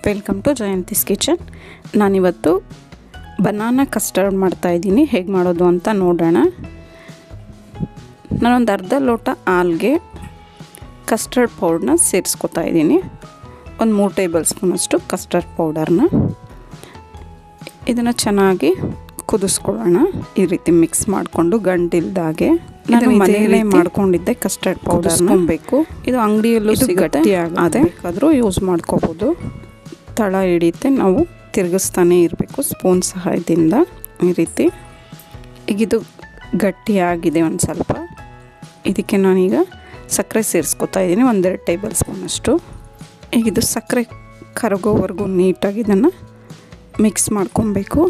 Welcome to Jayanti's kitchen. ನಾನಿವತ್ತು banana custard ಮಾಡ್ತಾಯಿದ್ದೀನಿ. ಹೇಗೆ ಮಾಡೋದು ಅಂತ ನೋಡೋಣ. ನಾನೊಂದು ಅರ್ಧ ಲೋಟ ಹಾಲಿಗೆ ಕಸ್ಟರ್ಡ್ ಪೌಡ್ರನ್ನ ಸೇರಿಸ್ಕೊತಾ ಇದ್ದೀನಿ. ಒಂದು 3 ಟೇಬಲ್ ಸ್ಪೂನಷ್ಟು ಕಸ್ಟರ್ಡ್ ಪೌಡರ್ನ ಇದನ್ನು ಚೆನ್ನಾಗಿ ಕುದಿಸ್ಕೊಳ್ಳೋಣ. ಈ ರೀತಿ ಮಿಕ್ಸ್ ಮಾಡಿಕೊಂಡು ಗಂಟಿಲ್ದಾಗೆ. ನಾನು ಮನೆಯಲ್ಲೇ ಮಾಡ್ಕೊಂಡಿದ್ದೆ ಕಸ್ಟರ್ಡ್ ಪೌಡರ್ನ ಬೇಕು. ಇದು ಅಂಗಡಿಯಲ್ಲೂ ಸಿಗುತ್ತೆ, ಅದೇ ಬೇಕಾದರೂ ಯೂಸ್ ಮಾಡ್ಕೋಬೋದು. ತಳ ಹಿಡಿಯುತ್ತೆ, ನಾವು ತಿರುಗಿಸ್ತಾನೆ ಇರಬೇಕು ಸ್ಪೂನ್ ಸಹಾಯದಿಂದ. ಈ ರೀತಿ ಈಗಿದು ಗಟ್ಟಿಯಾಗಿದೆ ಒಂದು ಸ್ವಲ್ಪ. ಇದಕ್ಕೆ ನಾನೀಗ ಸಕ್ಕರೆ ಸೇರಿಸ್ಕೊತಾ ಇದ್ದೀನಿ, 1-2 ಟೇಬಲ್ ಸ್ಪೂನಷ್ಟು. ಈಗಿದು ಸಕ್ಕರೆ ಕರಗೋವರೆಗೂ ನೀಟಾಗಿ ಇದನ್ನು ಮಿಕ್ಸ್ ಮಾಡ್ಕೊಬೇಕು.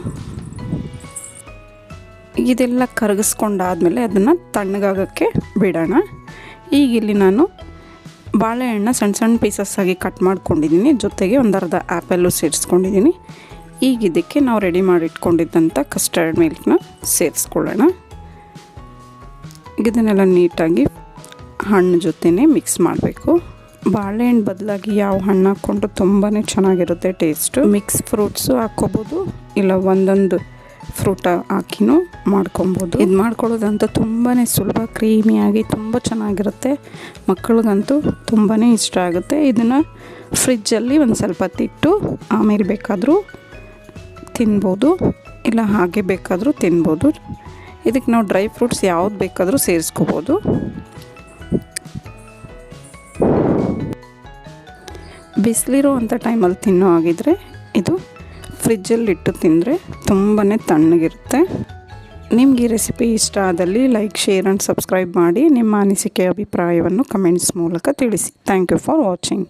ಇದೆಲ್ಲ ಕರಗಿಸ್ಕೊಂಡಾದಮೇಲೆ ಅದನ್ನು ತಣ್ಣಗಾಗೋಕ್ಕೆ ಬಿಡೋಣ. ಈಗ ಇಲ್ಲಿ ನಾನು ಬಾಳೆಹಣ್ಣು ಸಣ್ಣ ಸಣ್ಣ ಪೀಸಸ್ ಆಗಿ ಕಟ್ ಮಾಡ್ಕೊಂಡಿದ್ದೀನಿ. ಜೊತೆಗೆ ಒಂದು ಅರ್ಧ ಆ್ಯಪಲ್ಲು ಸೇರಿಸ್ಕೊಂಡಿದ್ದೀನಿ. ಈಗ ಇದಕ್ಕೆ ನಾವು ರೆಡಿ ಮಾಡಿ ಇಟ್ಕೊಂಡಿದ್ದಂಥ ಕಸ್ಟರ್ಡ್ ಮಿಲ್ಕ್ನ ಸೇರಿಸ್ಕೊಳ್ಳೋಣ. ಇದನ್ನೆಲ್ಲ ನೀಟಾಗಿ ಹಣ್ಣು ಜೊತೆನೇ ಮಿಕ್ಸ್ ಮಾಡಬೇಕು. ಬಾಳೆಹಣ್ಣು ಬದಲಾಗಿ ಯಾವ ಹಣ್ಣು ಹಾಕ್ಕೊಂಡು ತುಂಬಾ ಚೆನ್ನಾಗಿರುತ್ತೆ ಟೇಸ್ಟು. ಮಿಕ್ಸ್ ಫ್ರೂಟ್ಸು ಹಾಕ್ಕೋಬೋದು, ಇಲ್ಲ ಒಂದೊಂದು ಫ್ರೂಟ ಹಾಕಿನೂ ಮಾಡ್ಕೊಬೋದು. ಇದು ಮಾಡ್ಕೊಳ್ಳೋದಂತೂ ತುಂಬಾ ಸುಲಭ, ಕ್ರೀಮಿಯಾಗಿ ತುಂಬ ಚೆನ್ನಾಗಿರುತ್ತೆ. ಮಕ್ಕಳಿಗಂತೂ ತುಂಬಾ ಇಷ್ಟ ಆಗುತ್ತೆ. ಇದನ್ನು ಫ್ರಿಜ್ಜಲ್ಲಿ ಒಂದು ಸ್ವಲ್ಪ ಹೊತ್ತಿಟ್ಟು ಆಮೇಲೆ ಬೇಕಾದರೂ ತಿನ್ಬೋದು, ಇಲ್ಲ ಹಾಗೆ ಬೇಕಾದರೂ ತಿನ್ಬೋದು. ಇದಕ್ಕೆ ನಾವು ಡ್ರೈ ಫ್ರೂಟ್ಸ್ ಯಾವ್ದು ಬೇಕಾದರೂ ಸೇರಿಸ್ಕೋಬೋದು. ಬಿಸಿಲಿರೋ ಅಂಥ ಟೈಮಲ್ಲಿ ತಿನ್ನೋ ಆಗಿದ್ದರೆ ಇದು ಫ್ರಿಜ್ಜಲ್ಲಿಟ್ಟು ತಿಂದರೆ ತುಂಬಾ ತಣ್ಣಗಿರುತ್ತೆ. ನಿಮ್ಗೆ ಈ ರೆಸಿಪಿ ಇಷ್ಟ ಆದಲ್ಲಿ ಲೈಕ್, ಶೇರ್ ಆ್ಯಂಡ್ ಸಬ್ಸ್ಕ್ರೈಬ್ ಮಾಡಿ. ನಿಮ್ಮ ಅನಿಸಿಕೆ ಅಭಿಪ್ರಾಯವನ್ನು ಕಮೆಂಟ್ಸ್ ಮೂಲಕ ತಿಳಿಸಿ. Thank you for watching.